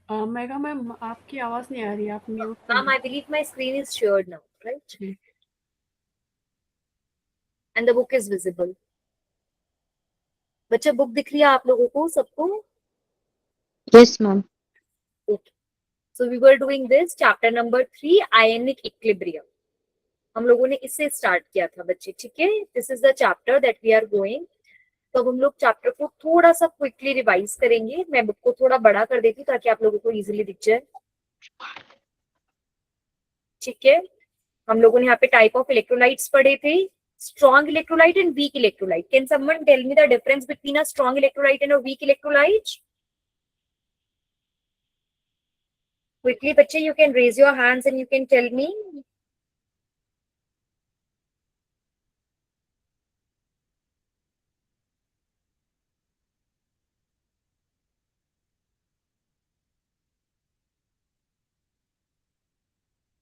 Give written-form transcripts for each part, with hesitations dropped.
Mega ma'am आपकी आवाज नहीं आ रही, आप म्यूट पे Ma'am, हैं। I believe my screen is shared now, right? जी। And the book is visible. बच्चा बुक दिख रही है आप लोगों को सबको? Yes, ma'am. Okay. So we were doing this chapter number 3, ionic equilibrium. हम लोगों ने इससे स्टार्ट किया था बच्चे, ठीक है? This is the chapter that we are going. तो अब हम लोग चैप्टर को थोड़ा सा क्विकली रिवाइज करेंगे। मैं बुक को थोड़ा बड़ा कर देती हूँ ताकि आप लोगों को इजीली दिख जाए, ठीक है? हम लोगों ने यहाँ पे टाइप ऑफ इलेक्ट्रोलाइट्स पढ़े थे, strong electrolyte and weak electrolyte. Can someone tell me the difference between a strong electrolyte and a weak electrolyte? Quickly, बच्चे, you can raise your hands and you can tell me.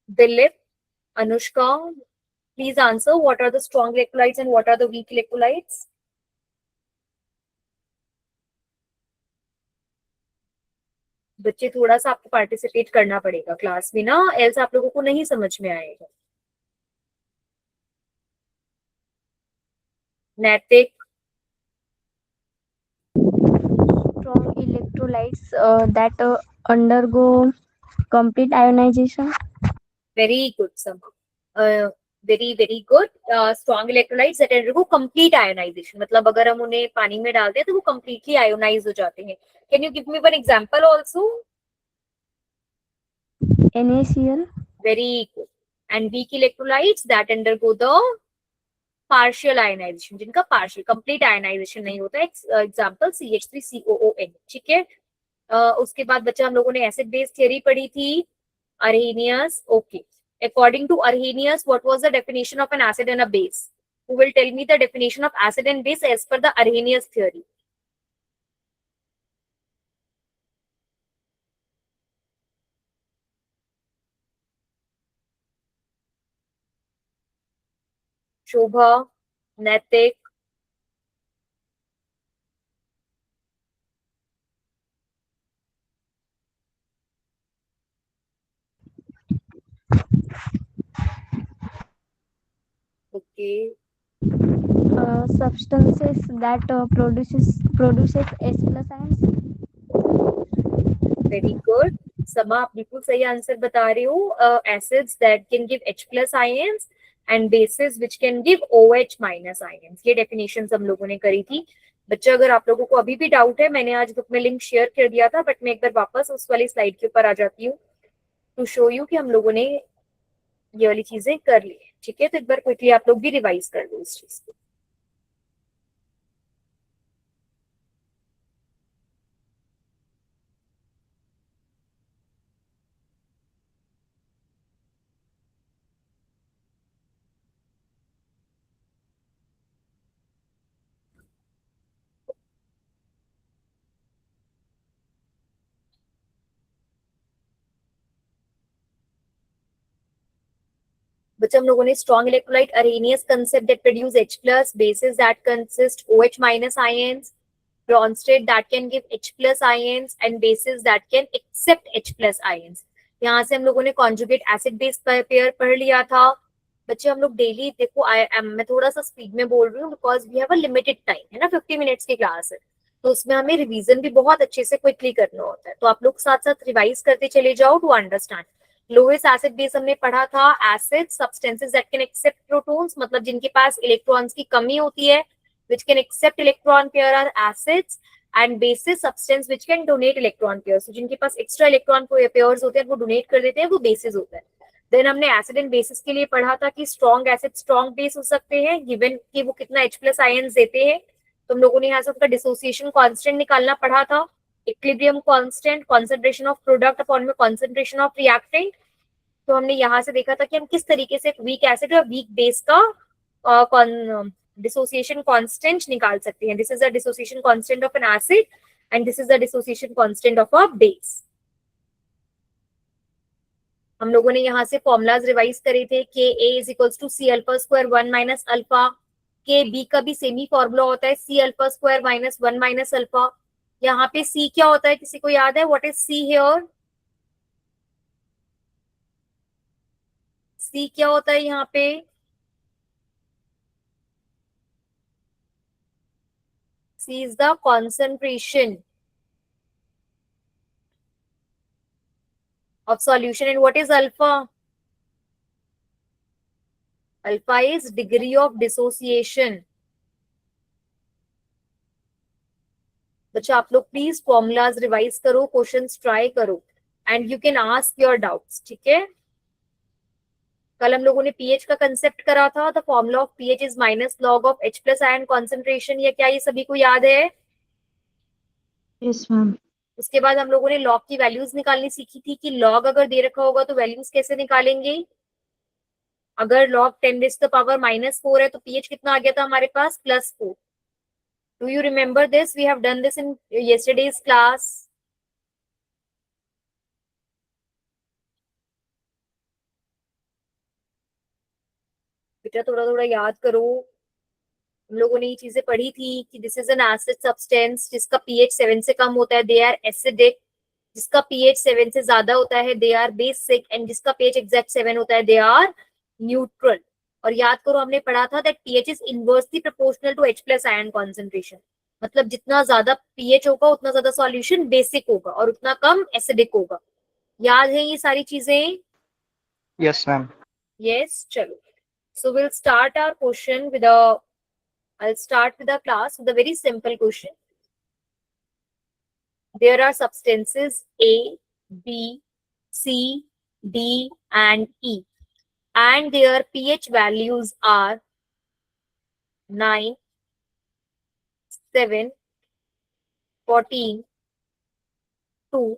Dilip, Anushka, please answer. What are the strong electrolytes and what are the weak electrolytes? बच्चे, थोड़ा सा आपको participate करना पड़ेगा class में ना, else आप लोगों को नहीं समझ में आएगा। नैतिक, Strong electrolytes that undergo complete ionization. very good, Sama. Very good. Strong electrolytes that undergo complete ionization. मतलब अगर हम उन्हें पानी में डालते हैं तो वो completely ionize हो जाते हैं। Can you give me one example also? NaCl. Very good. And weak electrolytes that undergo the partial ionization, जिनका partial, complete ionization नहीं होता है। Example CH3COON, ठीक है? उसके बाद बच्चा हम लोगों ने एसिड बेस थियरी पढ़ी थी, Arrhenius. Okay. According to Arrhenius, what was the definition of an acid and a base? Who will tell me the definition of acid and base as per the Arrhenius theory? शोभा, नैतिक, okay. Substances that produces H plus ions. Very good. समा, आप बिल्कुल सही answer बता रहे हो। Acids that can give H plus ions and bases which can give OH minus ions. ये definitions हम लोगों ने करी थी। बच्चा, अगर आप लोगों को अभी भी डाउट है, मैंने आज बुक में लिंक शेयर कर दिया था, बट मैं एक बार वापस उस वाली स्लाइड के ऊपर आ जाती हूँ टू शो यू कि हम लोगों ने ये वाली चीजें कर ली है, ठीक है? तो एक बार क्विकली आप लोग भी रिवाइज कर लो इस चीज को। बच्चा, हम लोगों ने strong electrolyte Arrhenius concept that produce H plus, basis that consist OH minus ions, Bronsted that can give H plus ions and bases that can accept H plus ions। यहाँ से हम लोगों ने कॉन्जुगेट एसिड बेस पेयर पढ़ लिया था। बच्चे, हम लोग डेली देखो, मैं थोड़ा सा स्पीड में बोल रही हूँ because we have a limited time, है ना, 50 मिनट्स की क्लास है, तो उसमें हमें रिवीजन भी बहुत अच्छे से क्विकली करना होता है। तो आप लोग साथ साथ रिवाइज करते चले जाओ to understand. Lowest acid base हमने पढ़ा था, acid substances that can accept protons, मतलब जिनके पास इलेक्ट्रॉन्स की कमी होती है, which can accept electron pair are acids, and bases substance which can donate electron pairs। तो जिनके पास एक्स्ट्रा इलेक्ट्रॉन पेयर्स होते हैं वो डोनेट कर देते हैं, वो बेसिस होता है। देन हमने एसिड एंड बेसिस के लिए पढ़ा था कि स्ट्रॉन्ग एसिड स्ट्रॉन्ग बेस हो सकते हैं गिवन कि वो कितना H प्लस आयंस देते हैं। तो हम लोगों ने यहाँ से उसका डिसोसिएशन कांस्टेंट निकालना पढ़ा था, equilibrium constant, concentration of product upon में कंसंट्रेशन ऑफ रिएक्टेंट। तो हमने यहाँ से देखा था कि हम किस तरीके से वीक एसिड और वीक बेस का डिसोसिएशन कांस्टेंट निकाल सकते हैं। This is the dissociation constant of N acid and this is the dissociation constant of a base. हम लोगों ने यहाँ से फॉर्मुलाज रिवाइज करे थे, Ka is equals to C alpha square 1 minus alpha. Kb का भी सेम ही फॉर्मूला होता है, C alpha square minus 1 minus alpha. यहाँ पे C क्या होता है, किसी को याद है? What is C here? C क्या होता है यहाँ पे? C is the concentration of solution. And what is alpha? Alpha is degree of dissociation. बच्चा आप लोग प्लीज फॉर्मूलाज रिवाइज करो, क्वेश्चंस ट्राई करो and you can ask your doubts, ठीक है? कल हम लोगों ने पीएच का कंसेप्ट करा था. The formula of pH is minus log of H plus ion concentration. ये क्या ये सभी को याद है? Yes ma'am. उसके बाद हम लोगों ने लॉग की वैल्यूज निकालनी सीखी थी कि लॉग अगर दे रखा होगा तो वैल्यूज कैसे निकालेंगे. अगर लॉग 10⁻⁻4 है तो पीएच कितना आ गया था हमारे पास? +4. Do you remember this? We have done this in yesterday's class. बेटा थोड़ा थोड़ा याद करो. हम लोगों ने ये चीजें पढ़ी थी कि this is an acid substance जिसका पीएच 7 से कम होता है, दे आर एसिडिक. जिसका पीएच 7 से ज्यादा होता है दे आर बेसिक. एंड जिसका पीएच एग्जैक्ट 7 होता है दे आर न्यूट्रल. और याद करो हमने पढ़ा था that pH is inversely proportional to H plus ion concentration. मतलब जितना ज्यादा पीएच होगा उतना ज्यादा सॉल्यूशन बेसिक होगा और उतना कम एसिडिक होगा. याद है ये सारी चीजें? Yes ma'am. Yes, चलो. So we'll start our question with a, I'll start with the class with a very simple question. There are substances A, B, C, D and E and their pH values are 9, 7, 14, 2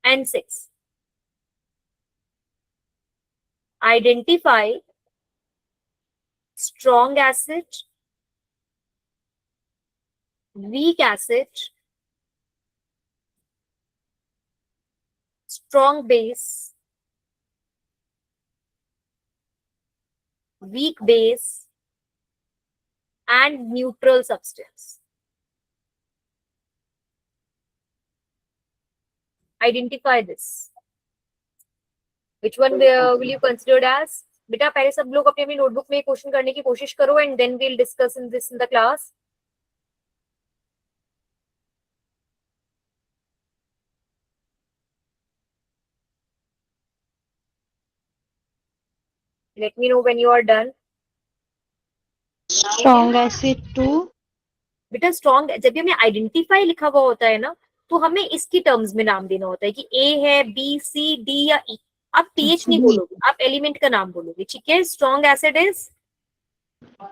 and 6. Identify strong acid, weak acid, strong base, weak base, and neutral substance. Identify this. Which one will you consider as? बेटा पहले सब लोग अपनी अपनी notebook में question करने की कोशिश करो and then we'll discuss in this in the class. Let me know when you are done. Strong acid 2. बेटा स्ट्रॉन्ग जब भी हमें आइडेंटिफाई लिखा हुआ होता है ना तो हमें इसकी टर्म्स में नाम देना होता है कि ए है, बी, सी, डी या ई. आप पीएच नहीं बोलोगे, आप एलिमेंट का नाम बोलोगे, ठीक है? Strong acid is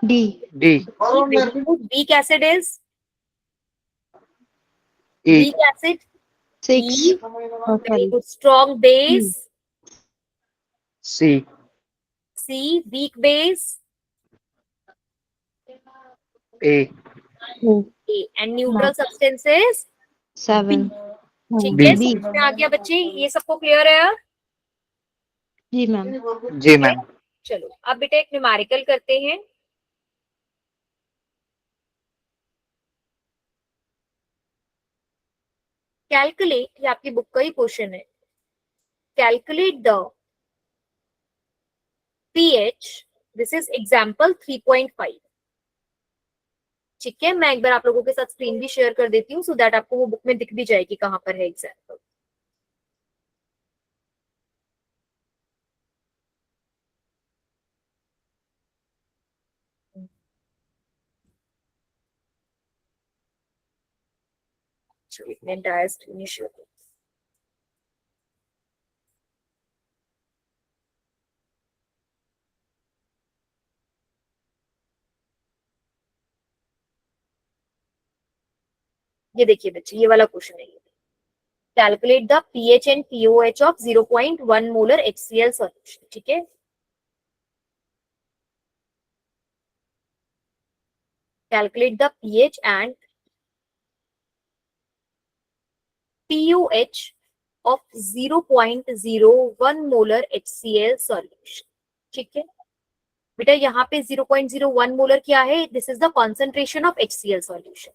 D. D. Weak acid is E. Weak acid 6. Very good. Strong base C. C. Weak base A. A. And neutral substances 7. ठीक है? B. समझ में आ गया बच्चे? ये सबको क्लियर है? जी मैम. जी मैम. चलो अब बेटा एक न्यूमेरिकल करते हैं. कैलकुलेट, ये आपकी बुक का ही क्वेश्चन है. Calculate the pH. This is example 3.5. ठीक है? मैं एक बार आप लोगों के साथ स्क्रीन भी शेयर कर देती हूँ सो दैट आपको वो बुक में दिख भी जाएगी कहां पर है एग्जाम्पल. Entire screen share. ये देखिए बच्चे, ये वाला क्वेश्चन है. Calculate the pH and pOH of 0.1 molar HCl solution. ठीक है? Calculate the pH and pOH of 0.01 molar HCl solution. ठीक है बेटा, यहाँ पे 0.01 मोलर क्या है? This is the concentration of HCl solution.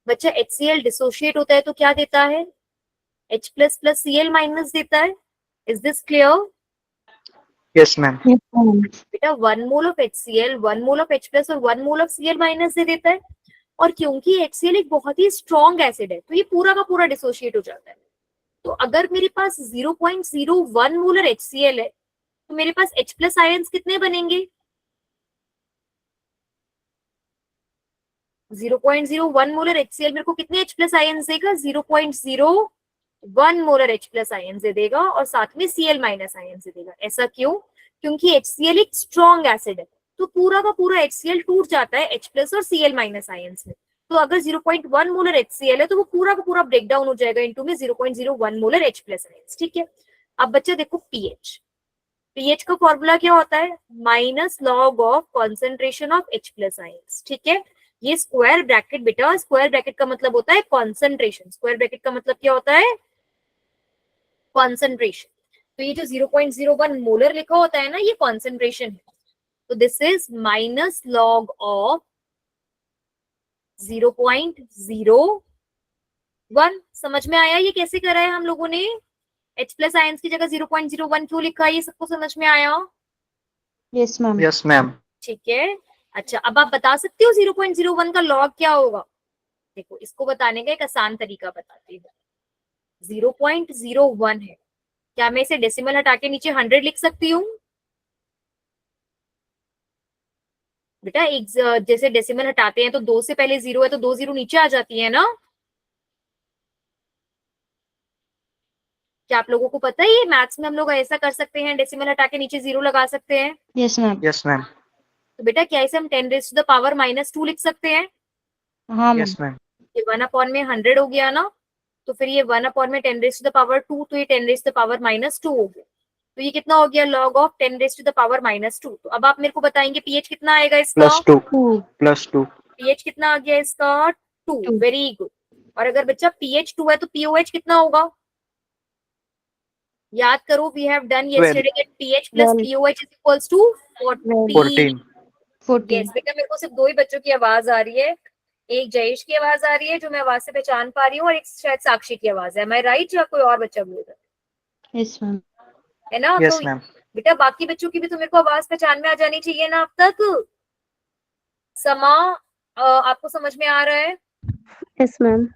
बच्चा HCl डिसोशिएट होता है तो क्या देता है? H++Cl- देता है. Is this clear? Yes, ma'am. Yes, ma'am. बेटा 1 mole of HCl 1 mole of H plus और 1 मोल ऑफ Cl माइनस दे देता है। और क्योंकि HCl एक बहुत ही स्ट्रॉन्ग एसिड है तो ये पूरा का पूरा डिसोशिएट हो जाता है। तो अगर मेरे पास 0.01 मोलर HCl है तो मेरे पास H प्लस आयंस कितने बनेंगे? 0.01 मोलर HCl मेरे को कितने H प्लस आयंस देगा? 0.01 मोलर H प्लस आयंस दे देगा और साथ में Cl माइनस आयंस दे देगा। ऐसा क्यों? क्योंकि HCl एक स्ट्रॉन्ग एसिड है तो पूरा का पूरा HCl टूट जाता है H प्लस और Cl माइनस आयंस में। तो अगर 0.1 मोलर HCl है तो वो पूरा का पूरा ब्रेक डाउन हो जाएगा इनटू में 0.01 मोलर H प्लस आयंस। ठीक है, अब बच्चा देखो पीएच का फॉर्मूला क्या होता है? Minus log of concentration of H plus ions. ठीक है, ये स्क्वायर ब्रैकेट बेटा, स्क्वायर ब्रैकेट का मतलब होता है कॉन्सेंट्रेशन। स्क्वायर ब्रैकेट का मतलब क्या होता है? कॉन्सेंट्रेशन। तो ये जो 0.01 मोलर लिखा होता है ना, ये कॉन्सेंट्रेशन है। तो this is minus log of 0.01। समझ में आया ये कैसे करा है हम लोगों ने? H प्लस आयंस की जगह 0.01 क्यों लिखा है, ये सबको समझ में आया? Yes, ma'am. Yes, ma'am. ठीक है, अच्छा अब आप बता सकते हो 0.01 का लॉग क्या होगा? देखो इसको बताने का एक आसान तरीका बताती हूँ। 0.01 है, क्या मैं इसे डेसिमल हटा के नीचे 100 लिख सकती हूँ? बेटा एक जैसे डेसिमल हटाते हैं तो 2 से पहले 0 है तो 2 0 नीचे आ जाती है ना। क्या आप लोगों को पता है ये मैथ्स में हम लोग ऐसा कर सकते हैं, डेसिमल हटा के नीचे 0 लगा सकते हैं? Yes, ma'am. Yes, ma'am. तो बेटा क्या इसे हम 10 रेज़ टू द पावर -2 लिख सकते हैं? हाँ, ma'am. Yes, ma'am. ये 1 अपॉन में 100 हो गया ना, तो फिर ये 1 अपॉन में 10 रेज़ टू द पावर 2, तो ये 10 रेज़ टू द पावर -2 हो गया। तो ये कितना हो गया? Log of 10 raise to the power -2। तो अब आप मेरे को बताएंगे पीएच कितना आएगा इसका? +2. 2. +2. पीएच कितना आ गया इसका? 2। 2. Very good. और अगर बच्चा पीएच 2 है तो पीओएच कितना होगा? याद करो, we have done yesterday that pH plus 12. pOH is equals to 14। 14. 14. Yes बेटा, मेरे को सिर्फ 2 ही बच्चों की आवाज आ रही है। एक जयेश की आवाज आ रही है जो मैं आवाज से पहचान पा रही हूँ, और एक शायद साक्षी की आवाज है। मैं राइट या कोई और बच्चा बोल रहा Yes, ma'am. है ना? Yes, तो ma'am. बेटा बाकी बच्चों की भी तो मेरे को आवाज पहचान में आ जानी चाहिए ना अब तक। समा आपको समझ में आ रहा है? Yes, ma'am.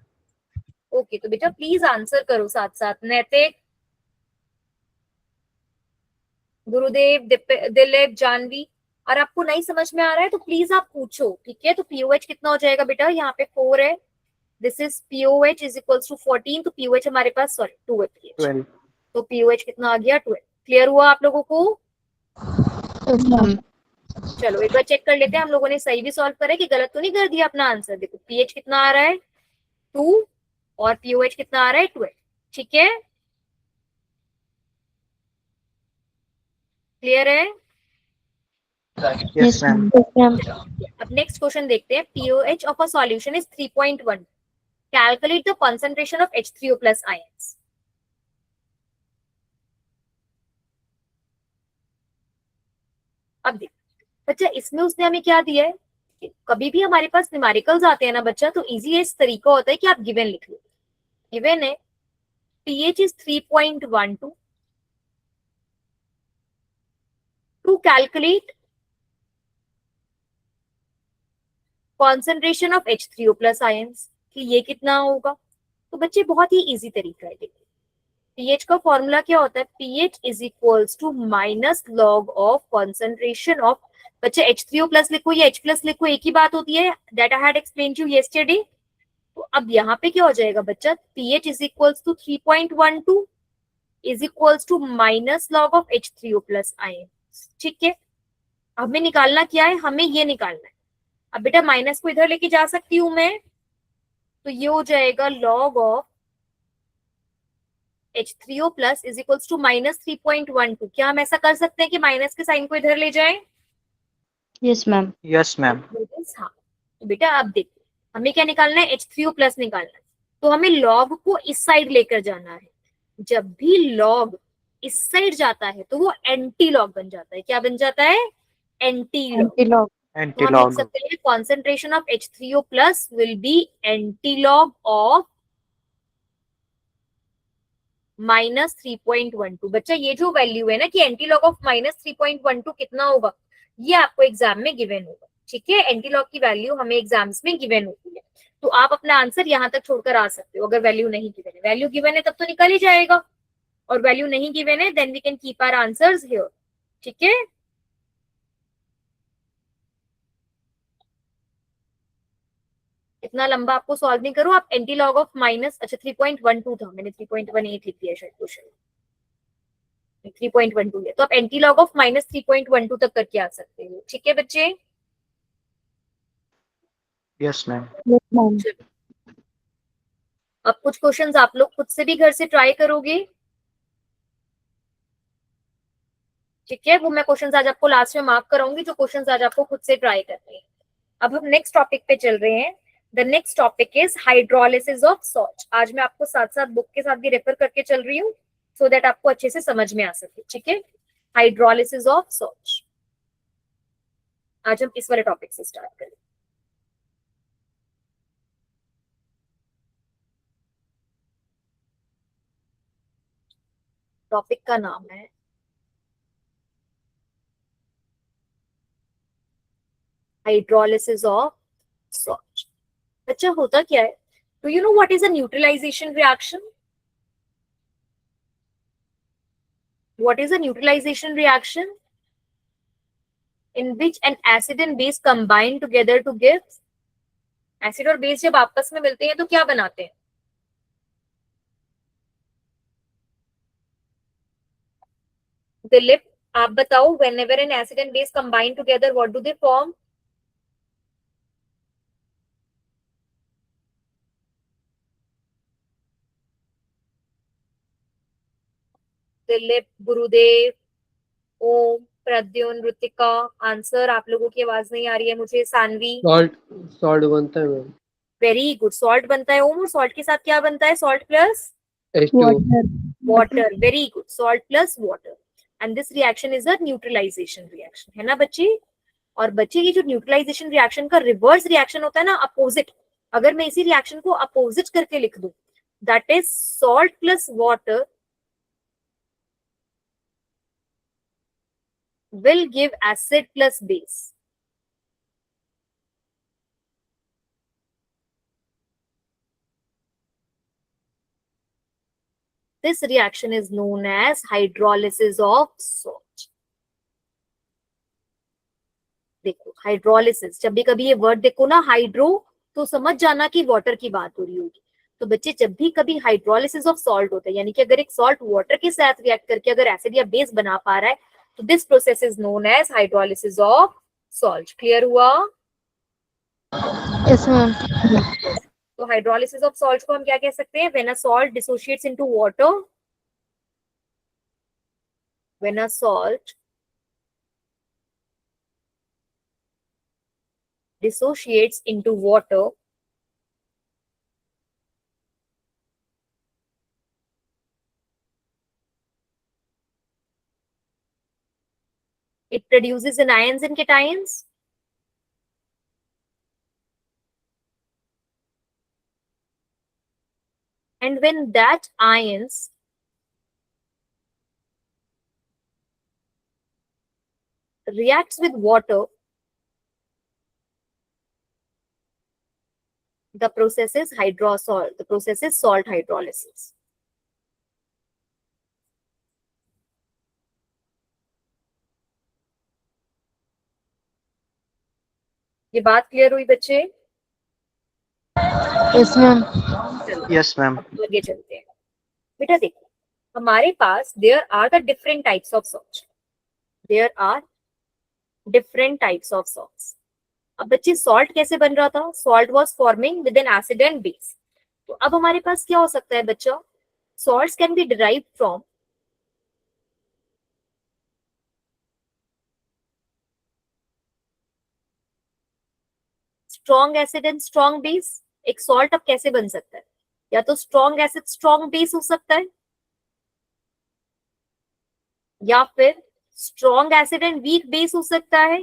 ओके, तो बेटा प्लीज आंसर करो साथ साथ। नैतिक, गुरुदेव, दिलीप, जानवी, और आपको नहीं समझ में आ रहा है तो प्लीज आप पूछो। ठीक है, तो पीओएच कितना हो जाएगा बेटा? यहाँ पे 4 है, this is pOH is equals to 14। तो पीओएच हमारे पास, सॉरी 2 है पीएच, 12. तो पीओएच कितना आ गया? 12। क्लियर हुआ आप लोगों को? Yes, ma'am. चलो एक बार चेक कर लेते हैं हम लोगों ने सही भी सॉल्व करा है कि गलत तो नहीं कर दिया अपना आंसर। देखो पीएच कितना आ रहा है? 2, और पीओएच कितना आ रहा है? 12। ठीक है, क्लियर है? Yes, ma'am. Yes, ma'am. अब नेक्स्ट क्वेश्चन देखते हैं। pOH of a solution is 3.1। Calculate the concentration of H3O plus ions. अब देख बच्चा, इसमें उसने हमें क्या दिया है? कभी भी हमारे पास न्यूमेरिकल्स आते हैं ना बच्चा, तो इजीएस्ट तरीका होता है कि आप गिवन लिख लो। गिवन है pH is 3.12 to calculate concentration of H3O plus ions, कि ये कितना होगा। तो बच्चे बहुत ही इजी तरीका है। देखिए pH का फॉर्मूला क्या होता है? pH is equals to minus log of concentration of, बच्चे H3O प्लस लिखो या H प्लस लिखो, एक ही बात होती है। That I had explain to you yesterday. तो अब यहाँ पे क्या हो जाएगा बच्चा? pH is equals to 3.12 is equals to minus log of H3O plus ion. ठीक है, हमें निकालना क्या है? हमें ये निकालना है। अब बेटा माइनस को इधर लेके जा सकती हूँ मैं, तो ये हो जाएगा log of H3O plus is equals to minus 3.12। क्या हम ऐसा कर सकते हैं कि माइनस के साइन को इधर ले जाएं? Yes, ma'am. Yes, ma'am. हाँ, तो बेटा अब देखो हमें क्या निकालना है? H3O प्लस निकालना है। तो हमें लॉग को इस साइड लेकर जाना है। जब भी लॉग इस साइड जाता है तो वो एंटी लॉग बन जाता है। क्या बन जाता है? Anti log. Anti-log. तो हम लिख Antilog. सकते हैं concentration of H3O plus will be anti log of -3.12। बच्चा ये जो वैल्यू है ना कि एंटी लॉग ऑफ -3.12 कितना होगा, ये आपको एग्जाम में गिवन होगा। ठीक है, एंटी लॉग की वैल्यू हमें एग्जाम्स में गिवन होती है, तो आप अपना आंसर यहाँ तक छोड़कर आ सकते हो। अगर वैल्यू नहीं गिवन है, वैल्यू गिवन है तब तो निकल ही जाएगा, और वैल्यू नहीं गिवन है then we can keep our answers here. ठीक है, इतना लंबा आपको सॉल्व नहीं करो। आप एंटी लॉग ऑफ माइनस, अच्छा 3.12 था, मैंने 3.18 लिख दिया शायद क्वेश्चन, 3.12 है, तो आप एंटी लॉग ऑफ -3.12 तक करके आ सकते हो। ठीक है बच्चे, Yes, ma'am. Yes, ma'am. अब कुछ क्वेश्चंस आप लोग खुद से भी घर से ट्राई करोगे। ठीक है, वो मैं क्वेश्चंस आज आपको लास्ट में मार्क कराऊंगी, जो क्वेश्चंस आज आपको खुद से ट्राई करने हैं। अब हम नेक्स्ट टॉपिक पे चल रहे हैं। The next topic is hydrolysis of salt. आज मैं आपको साथ साथ बुक के साथ भी रेफर करके चल रही हूँ, सो दैट आपको अच्छे से समझ में आ सके। ठीक है, हाइड्रोलिसिस ऑफ सॉल्ट, आज हम इस वाले टॉपिक से स्टार्ट करें। टॉपिक का नाम है हाइड्रोलिसिस ऑफ सॉल्ट। बच्चा होता क्या है, do you know what is a neutralisation reaction? What is a neutralization reaction? In which an acid and base combine together to give, acid और बेस जब आपस में मिलते हैं तो क्या बनाते हैं? दिलीप आप बताओ, whenever an acid and base combine together what do they form? Dilip, Gurudev, Om, Pradyun, Ritika, answer. आप लोगों की आवाज नहीं आ रही है मुझे। सानवी, सॉल्ट सॉल्ट बनता है मैम। वेरी गुड, सॉल्ट बनता है ओम, और सॉल्ट के साथ क्या बनता है? Salt plus H2O। Water. Water, very good, salt plus water, and this reaction is a neutralisation reaction, है ना बच्चे? और बच्चे ये जो न्यूट्रलाइजेशन रिएक्शन का रिवर्स रिएक्शन होता है ना, अपोजिट, अगर मैं इसी रिएक्शन को अपोजिट करके लिख दूं, that is salt plus water will give acid plus base. This reaction is known as hydrolysis of salt. देखो हाइड्रोलिसिस, जब भी कभी ये वर्ड देखो ना हाइड्रो, तो समझ जाना कि वाटर की बात हो रही होगी। तो बच्चे जब भी कभी हाइड्रोलिसिस ऑफ सॉल्ट होता है, यानी कि अगर एक सॉल्ट वाटर के साथ रिएक्ट करके अगर एसिड या बेस बना पा रहा है, तो this process is known as hydrolysis of salt. Clear हुआ? Yes, ma'am. तो हाइड्रोलिसिस ऑफ सॉल्ट को हम क्या कह सकते हैं? When a salt dissociates into water, when a salt dissociates into water, it produces anions and cations, and when that ions reacts with water, the process is hydrosol. The process is salt hydrolysis. ये बात clear हुई बच्चे? Yes, ma'am. Yes, ma'am. आगे चलते हैं। बेटा देखो, हमारे पास there are the different types of salts. There are different types of salts. अब बच्चे सॉल्ट कैसे बन रहा था? Salt was forming with N acid and base. तो अब हमारे पास क्या हो सकता है बच्चा? Salts can be derived from strong acid and strong base. एक सॉल्ट अब कैसे बन सकता है? या तो स्ट्रॉन्ग एसिड स्ट्रॉन्ग बेस हो सकता है, या फिर strong acid and weak base हो सकता है,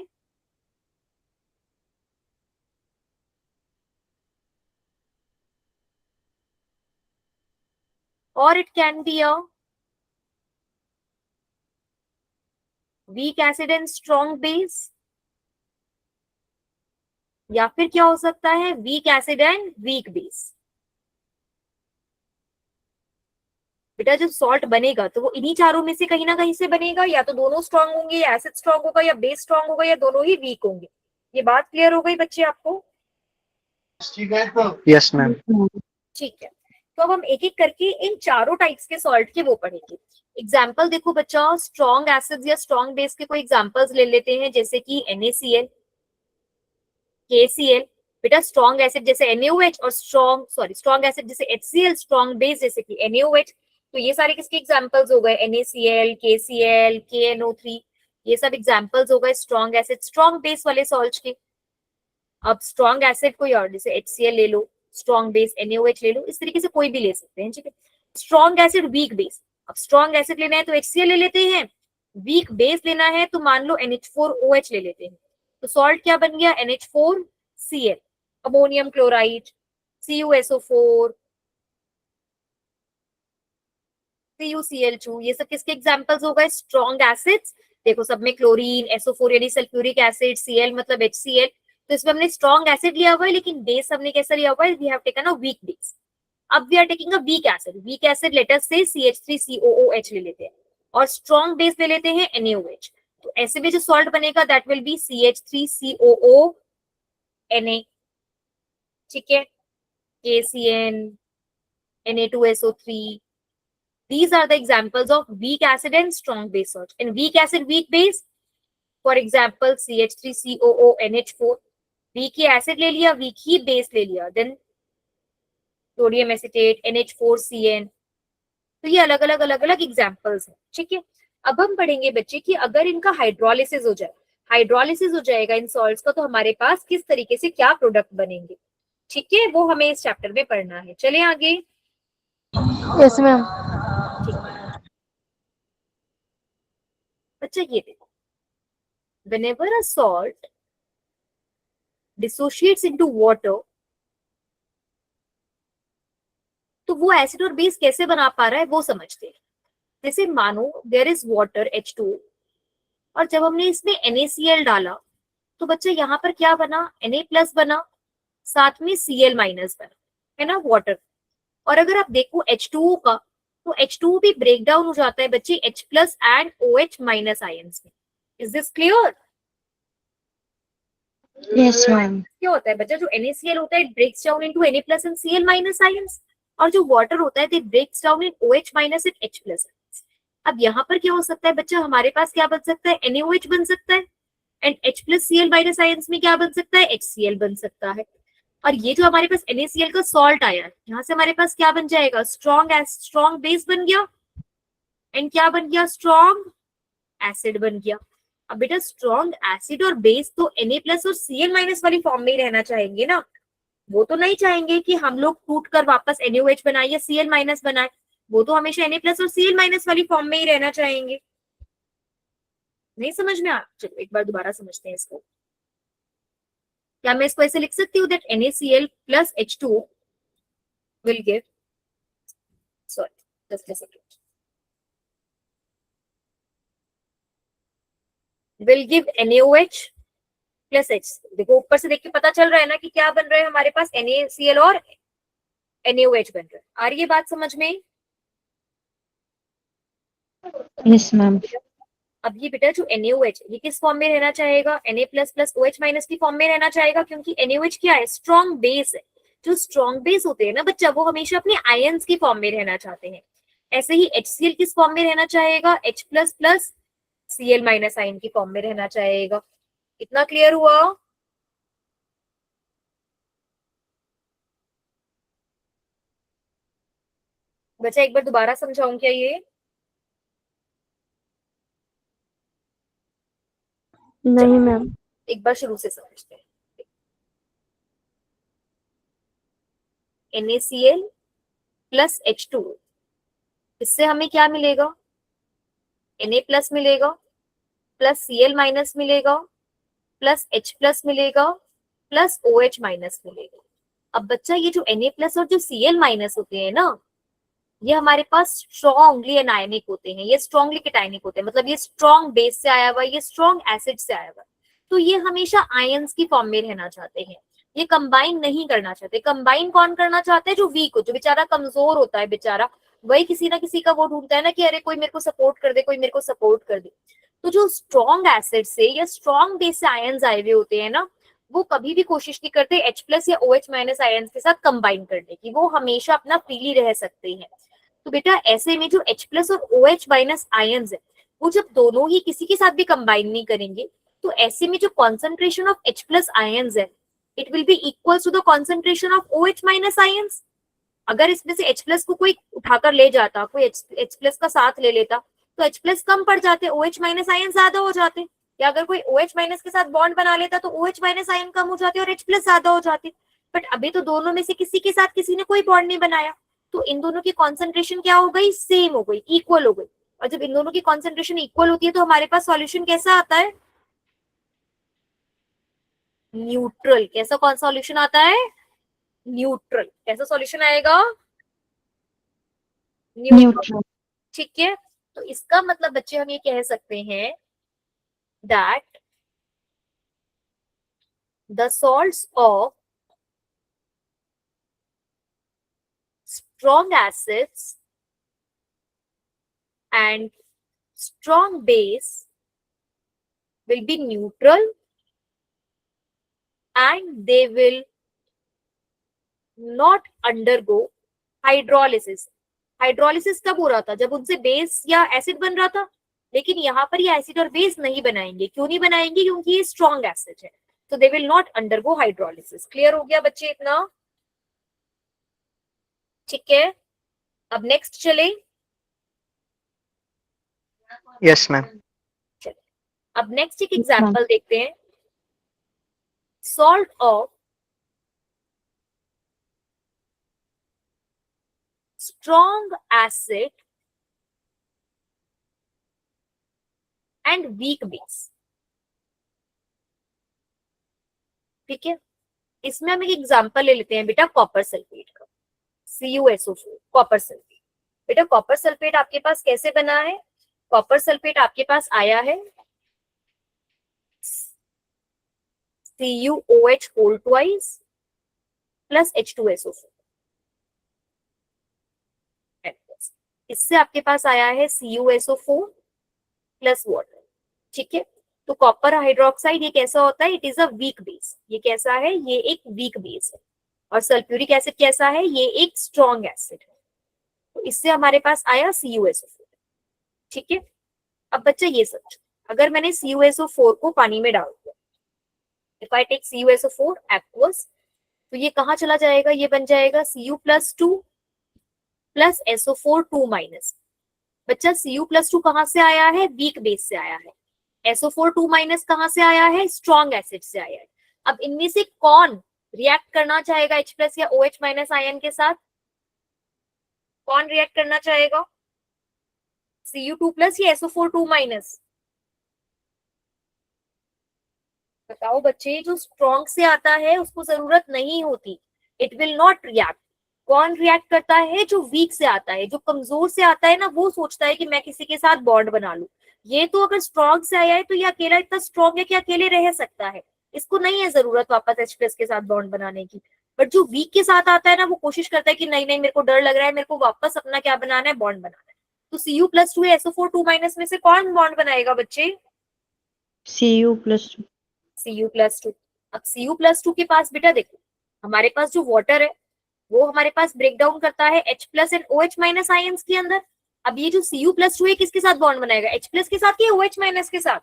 और it can be a weak acid and strong base, या फिर क्या हो सकता है, weak acid and weak base. बेटा जब सॉल्ट बनेगा तो वो इन्हीं चारों में से कहीं ना कहीं से बनेगा, या तो दोनों स्ट्रांग होंगे, या एसिड स्ट्रांग होगा, या बेस स्ट्रांग होगा, या दोनों ही वीक होंगे। ये बात क्लियर हो गई बच्चे आपको? Yes, ma'am. ठीक है, तो अब हम एक एक करके इन चारों टाइप्स के सॉल्ट के वो पढ़ेंगे। एग्जाम्पल देखो बच्चा, स्ट्रॉन्ग एसिड या स्ट्रॉन्ग बेस के कोई एग्जाम्पल्स ले लेते हैं, जैसे कि NaCl, KCl। बेटा स्ट्रॉन्ग एसिड जैसे NaOH और स्ट्रॉन्ग एसिड जैसे HCl, स्ट्रॉन्ग बेस जैसे कि NaOH। तो ये सारे किसके एग्जाम्पल्स हो गए, NaCl, KCl, KNO3, ये सब एग्जाम्पल्स हो गए स्ट्रॉन्ग एसिड स्ट्रॉन्ग बेस वाले सॉल्ट के। अब स्ट्रॉन्ग एसिड कोई और, जैसे HCl ले लो, स्ट्रॉन्ग बेस NaOH ले लो, इस तरीके से कोई भी ले सकते हैं, ठीक है। स्ट्रॉन्ग एसिड वीक बेस, अब स्ट्रॉन्ग एसिड लेना है तो HCl ले लेते हैं, वीक बेस लेना है तो मान लो NH4OH ले लेते हैं। तो सॉल्ट क्या बन गया, NH4Cl, ammonium chloride, CuSO4, CuCl2, ये सब किसके एग्जांपल्स हो गए, स्ट्रॉन्ग एसिड्स। देखो सब में क्लोरीन, SO4 यानी सल्फ्यूरिक एसिड, Cl मतलब HCl, तो इसमें हमने स्ट्रॉन्ग एसिड लिया हुआ है, लेकिन बेस हमने कैसा लिया हुआ है, we have taken a weak base. अब we are taking a weak acid, weak acid लेटर से CH3COOH ले लेते हैं, और स्ट्रॉन्ग बेस ले लेते हैं NaOH। तो ऐसे में जो सॉल्ट बनेगा दैट विल बी CH3COONA, ठीक है, KCN, Na2SO3। These are the examples of weak acid and strong base salts. In weak acid, weak base, for example, CH3COONH4, weak he acid ले लिया, weak ही base ले लिया, then sodium acetate, NH4CN। तो ये अलग अलग एग्जांपल्स हैं, ठीक है। अब हम पढ़ेंगे बच्चे कि अगर इनका हाइड्रोलिसिस हो जाए, हाइड्रोलिसिस हो जाएगा इन सॉल्ट्स का, तो हमारे पास किस तरीके से क्या प्रोडक्ट बनेंगे, ठीक है, वो हमें इस चैप्टर में पढ़ना है। चले आगे। Yes ma'am. ठीक है बच्चा, ये देखो, whenever a salt dissociates into water, तो वो एसिड और बेस कैसे बना पा रहा है वो समझते हैं। जैसे मानो देयर इज वाटर H2, और जब हमने इसमें NaCl डाला तो बच्चा यहाँ पर क्या बना, Na+ बना, साथ में Cl- बना, है ना, वाटर। और अगर आप देखो H2O का, तो H2O भी ब्रेक डाउन हो जाता है बच्चे H+ एंड OH- आयंस में। Is this clear? Yes ma'am. क्या होता है बच्चा, जो NaCl होता है it breaks down into Na+ and Cl- ions, और जो वाटर होता है it breaks down in OH- and H+। अब यहाँ पर क्या हो सकता है बच्चा, हमारे पास क्या बन सकता है, NaOH बन सकता है, एंड H+ Cl- आयंस में क्या बन सकता है, HCl बन सकता है। और ये जो हमारे पास NaCl का सॉल्ट आया है, यहाँ से हमारे पास क्या बन जाएगा, स्ट्रॉन्ग बेस बन गया, एंड क्या बन गया, स्ट्रॉन्ग एसिड बन गया। अब बेटा स्ट्रॉन्ग एसिड और बेस तो Na+ और Cl- वाली फॉर्म में ही रहना चाहेंगे ना, वो तो नहीं चाहेंगे कि हम लोग टूट कर वापस NaOH बनाए या Cl- बनाए, वो तो हमेशा Na+ और Cl- वाली फॉर्म में ही रहना चाहेंगे। नहीं समझ में आ, चलो एक बार दोबारा समझते हैं इसको। क्या मैं इसको ऐसे लिख सकती हूँ, that NaCl plus H2O will give, sorry, just a second, will give NaOH plus H। देखो ऊपर से देख के पता चल रहा है ना कि क्या बन रहा है हमारे पास, NaCl और NaOH बन रहा है। आ रही है बात समझ में? Yes ma'am. अब ये बेटा जो NaOH, ये किस फॉर्म में रहना चाहेगा, Na++ OH- की फॉर्म में रहना चाहेगा, क्योंकि NaOH क्या है, स्ट्रॉन्ग बेस है। जो स्ट्रॉन्ग बेस होते हैं ना बच्चा, वो हमेशा अपने आयंस की फॉर्म में रहना चाहते हैं। ऐसे ही HCl किस फॉर्म में रहना चाहेगा, H++ Cl- आयन की फॉर्म में रहना चाहेगा। इतना क्लियर हुआ? बच्चा एक बार दोबारा समझाऊं क्या ये? नहीं मैम। एक बार शुरू से समझते हैं। NaCl plus H2O, इससे हमें क्या मिलेगा, Na+ मिलेगा, प्लस Cl- मिलेगा, प्लस H+ मिलेगा, प्लस OH- मिलेगा। अब बच्चा ये जो Na+ और जो Cl- होते हैं ना, ये हमारे पास स्ट्रॉन्गली एनायनिक होते हैं, ये स्ट्रॉन्गली केटायनिक होते हैं, मतलब ये स्ट्रॉन्ग बेस से आया हुआ है, ये स्ट्रॉन्ग एसिड से आया हुआ है। तो ये हमेशा आयंस की फॉर्म में रहना चाहते हैं, ये कंबाइन नहीं करना चाहते। कंबाइन कौन करना चाहते हैं? जो वीक हो, जो बेचारा कमजोर होता है बेचारा, वही किसी ना किसी का वो ढूंढता है ना कि अरे कोई मेरे को सपोर्ट कर दे, कोई मेरे को सपोर्ट कर दे। तो जो स्ट्रॉन्ग एसिड से या स्ट्रॉन्ग बेस से आयंस आए हुए होते हैं ना, वो कभी भी कोशिश नहीं करते H प्लस या OH माइनस आयंस के साथ कंबाइन करने की, वो हमेशा अपना फ्रीली रह सकते हैं। तो बेटा ऐसे में जो H प्लस और OH माइनस आयंस है, वो जब दोनों ही किसी के साथ भी कंबाइन नहीं करेंगे, तो ऐसे में जो concentration of H plus ions है, it will be equal to the concentration of OH minus ions. अगर इसमें से H प्लस को कोई उठाकर ले जाता, कोई H प्लस का साथ ले लेता, तो H प्लस कम पड़ जाते, OH माइनस आयन ज्यादा हो जाते। या अगर कोई OH माइनस के साथ बॉन्ड बना लेता तो OH माइनस आयन कम हो जाते और H प्लस ज्यादा हो जाते। बट अभी तो दोनों में से किसी के साथ किसी ने कोई बॉन्ड नहीं बनाया, तो इन दोनों की कॉन्सेंट्रेशन क्या हो गई? सेम हो गई, इक्वल हो गई। और जब इन दोनों की कॉन्सेंट्रेशन इक्वल होती है तो हमारे पास सॉल्यूशन कैसा आता है? न्यूट्रल। कैसा कौन सॉल्यूशन आता है? न्यूट्रल। कैसा सॉल्यूशन आएगा? न्यूट्रल। ठीक है, तो इसका मतलब बच्चे हम ये कह सकते हैं that the salts of strong acids and strong base will be neutral and they will not undergo hydrolysis. Hydrolysis कब हो रहा था? जब उनसे बेस या एसिड बन रहा था। लेकिन यहाँ पर ये एसिड और बेस नहीं बनाएंगे। क्यों नहीं बनाएंगे? क्योंकि ये स्ट्रॉन्ग एसिड है, तो they will not undergo hydrolysis. Clear हो गया बच्चे इतना? ठीक है, अब नेक्स्ट चले। Yes ma'am. अब नेक्स्ट एक एग्जांपल देखते हैं। Salt of strong acid and weak base। ठीक है, इसमें हम एक एग्जांपल ले लेते हैं बेटा कॉपर सल्फेट का, CuSO4 कॉपर सल्फेट। बेटा कॉपर सल्फेट आपके पास कैसे बना है? कॉपर सल्फेट आपके पास आया है CuOH whole twice plus H2SO4। इससे आपके पास आया है CuSO4 प्लस वाटर। ठीक है, तो कॉपर हाइड्रोक्साइड ये कैसा होता है? It is a weak base. ये कैसा है? ये एक वीक बेस है। और सल्फ्यूरिक एसिड कैसा है? ये एक स्ट्रॉन्ग एसिड है। तो इससे हमारे पास आया CuSO4। ठीक है, अब बच्चा ये सोचो, अगर मैंने CuSO4 को पानी में डाल दिया, if I take CuSO4 aqueous, तो ये कहाँ चला जाएगा? ये बन जाएगा Cu plus 2 plus SO4 2 minus. बच्चा Cu प्लस 2 कहाँ से आया है? वीक बेस से आया है। SO4 2 माइनस कहाँ से आया है? स्ट्रॉन्ग एसिड से आया है। अब इनमें से कौन रिएक्ट करना चाहेगा H प्लस या OH माइनस आयन के साथ? कौन रिएक्ट करना चाहेगा? Cu2 प्लस या SO4 2 माइनस? बताओ बच्चे, जो स्ट्रॉन्ग से आता है उसको जरूरत नहीं होती, इट विल नॉट रिएक्ट। कौन रिएक्ट करता है? जो वीक से आता है, जो कमजोर से आता है ना, वो सोचता है कि मैं किसी के साथ बॉन्ड बना लूं। ये तो अगर स्ट्रॉन्ग से आया है तो ये अकेला इतना स्ट्रॉन्ग है कि अकेले रह सकता है, इसको नहीं है जरूरत वापस H प्लस के साथ बॉन्ड बनाने की। बट जो वीक के साथ आता है ना, वो कोशिश करता है कि नहीं नहीं, मेरे को डर लग रहा है, मेरे को वापस अपना क्या बनाना है? बॉन्ड बनाना है। तो Cu प्लस 2 SO4 2 माइनस में से कौन बॉन्ड बनाएगा बच्चे? Cu plus 2। Cu plus 2। अब Cu प्लस 2 के पास बेटा देखो, हमारे पास जो वाटर है वो हमारे पास ब्रेक डाउन करता है H plus and OH minus ions के अंदर। अब ये जो Cu प्लस 2 है किसके साथ बॉन्ड बनाएगा? H प्लस के साथ या OH माइनस के साथ?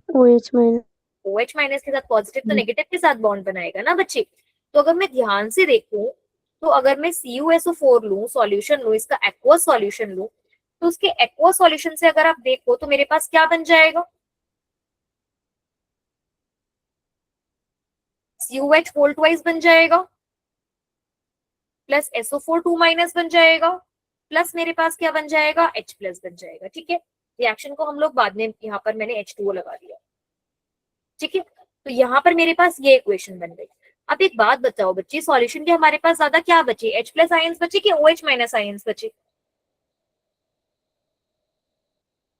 OH minus. OH माइनस के साथ। पॉजिटिव तो नेगेटिव के साथ बॉन्ड बनाएगा ना बच्चे। तो अगर मैं ध्यान से देखूं, तो अगर मैं CuSO4 लूं, सॉल्यूशन लूं, इसका एक्वस सॉल्यूशन लूं, तो उसके एक्वस सॉल्यूशन से अगर आप देखो तो मेरे पास क्या बन जाएगा? CuH होल ट्वाइस बन जाएगा प्लस SO4 2 माइनस बन जाएगा प्लस मेरे पास क्या बन जाएगा? H प्लस बन जाएगा। ठीक है, रिएक्शन को हम लोग बाद में, यहाँ पर मैंने H2O लगा दिया। ठीक है, तो यहाँ पर मेरे पास ये इक्वेशन बन गई। अब एक बात बताओ बच्चे, सॉल्यूशन के हमारे पास ज्यादा क्या बचे, H प्लस आयंस बचे कि OH माइनस आयंस बचे?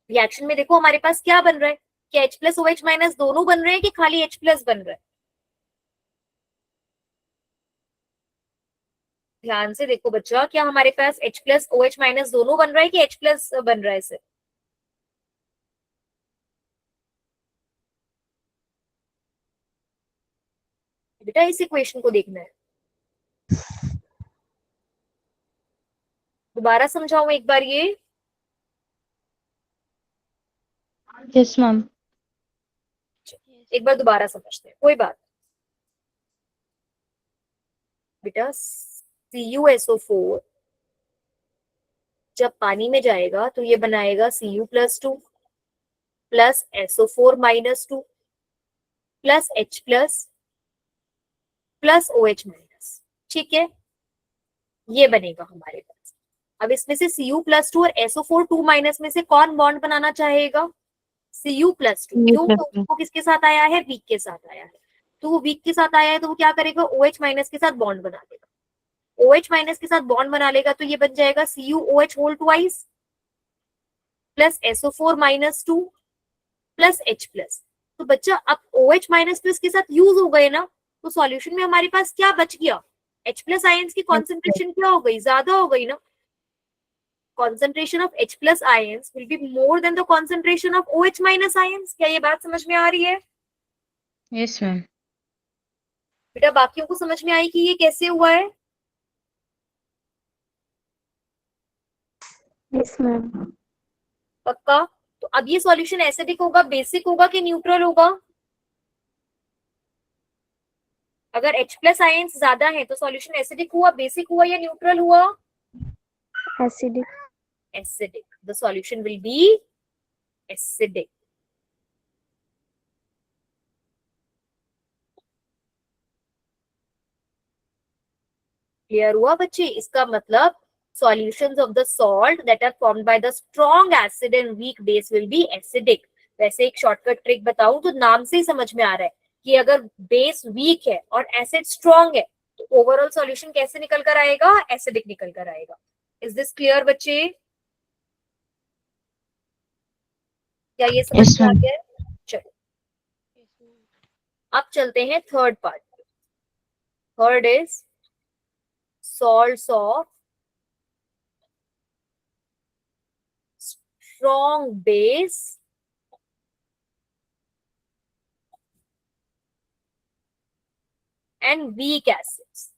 रिएक्शन में देखो हमारे पास क्या बन रहा है, कि H प्लस OH माइनस दोनों बन रहे हैं कि खाली H प्लस बन रहा है? ध्यान से देखो बच्चा, क्या हमारे पास H प्लस OH माइनस दोनों बन रहा है कि H प्लस बन रहा है सिर्फ? बेटा इस इक्वेशन को देखना है, दोबारा समझाऊं एक बार ये। Yes, ma'am. एक बार दोबारा समझते हैं, कोई बात। बेटा CuSO4 जब पानी में जाएगा तो ये बनाएगा Cu plus 2 plus SO4 minus 2 plus H plus plus OH minus. ठीक है, ये बनेगा हमारे पास। अब इसमें से Cu प्लस 2 और SO4 2 माइनस में से कौन बॉन्ड बनाना चाहेगा? Cu plus 2। क्यों? तो वो किसके साथ आया है? वीक के साथ आया है। तो वो वीक के साथ आया है तो वो क्या करेगा? OH माइनस के साथ बॉन्ड बना लेगा। OH माइनस के साथ बॉन्ड बना लेगा तो ये बन जाएगा CuOH whole twice plus SO4 minus 2 plus H plus. तो बच्चा अब OH माइनस तो इसके साथ यूज हो गए ना, तो सॉल्यूशन में हमारे पास क्या बच गया? H प्लस आयंस की कॉन्सेंट्रेशन क्या हो गई? ज्यादा हो गई ना। concentration of H plus ions will be more than the concentration of OH minus ions। क्या ये बात समझ में आ रही है? Yes, ma'am. बेटा बाकियों को समझ में आई कि ये कैसे हुआ है? Yes, ma'am. पक्का? तो अब ये सॉल्यूशन एसिडिक होगा, बेसिक होगा कि न्यूट्रल होगा? अगर H प्लस आयंस ज्यादा है तो सॉल्यूशन एसिडिक हुआ, बेसिक हुआ या न्यूट्रल हुआ? Acidic. Acidic. The solution will be acidic. Clear हुआ बच्चे? इसका मतलब solutions of the salt that are formed by the strong acid and weak base will be acidic। वैसे एक शॉर्टकट ट्रिक बताऊं तो नाम से ही समझ में आ रहा है कि अगर बेस वीक है और एसिड स्ट्रॉन्ग है तो ओवरऑल सॉल्यूशन कैसे निकल कर आएगा? एसिडिक निकल कर आएगा। इज दिस क्लियर बच्चे? क्या ये समझ Yes, में आ ma'am. गया? चलो अब चलते हैं third part. Third is salts of strong base and weak acids।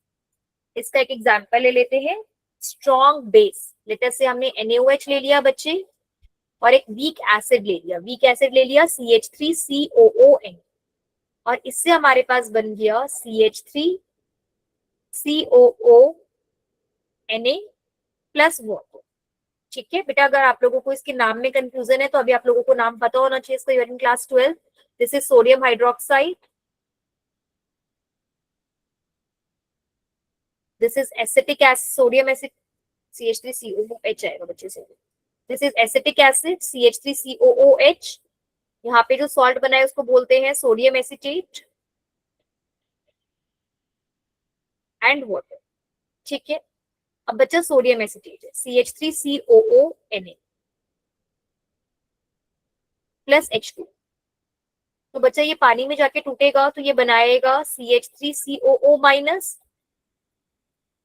इसका एक एग्जांपल ले लेते हैं। स्ट्रॉन्ग बेस, लेटर से हमने NaOH ले लिया बच्चे, और एक वीक एसिड ले लिया। वीक एसिड ले लिया CH3COON, और इससे हमारे पास बन गया CH3COONA प्लस वाटर। ठीक है बेटा, अगर आप लोगों को इसके नाम में कंफ्यूजन है तो अभी आप लोगों को नाम पता होना चाहिए इसका, you're in class 12। This is sodium hydroxide, this is acetic acid, sodium acid CH3COOH आएगा बच्चे से। This is acetic acid CH3COOH। यहाँ पे जो सॉल्ट बना है उसको बोलते हैं सोडियम एसिटेट एंड वाटर। ठीक है, अब बच्चा सोडियम एसिटेट है CH3COONA प्लस H2। तो बच्चा ये पानी में जाके टूटेगा तो ये बनाएगा CH3COO minus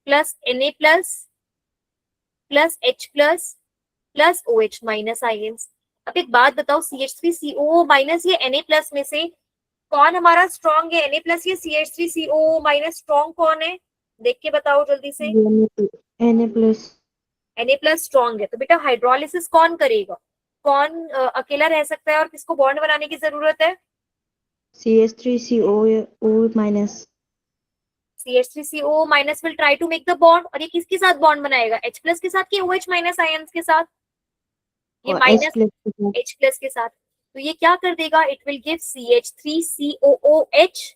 plus Na plus plus H plus plus OH minus ions. अब एक बात बताओ, CH3COO माइनस ये Na प्लस में से कौन हमारा स्ट्रॉन्ग है? Na प्लस या CH3COO माइनस? स्ट्रॉन्ग कौन है देख के बताओ जल्दी से। Na plus. Na plus strong है, तो बेटा हाइड्रोलिसिस कौन करेगा? कौन अकेला रह सकता है और किसको बॉन्ड बनाने की जरूरत है? CH3COO minus. CH3COO minus will try to make the bond, और ये किसके साथ बॉन्ड बनाएगा? H प्लस के साथ कि OH माइनस आयंस के साथ? ये और H माइनस plus के साथ. H प्लस के साथ। तो ये क्या कर देगा? It will give CH3COOH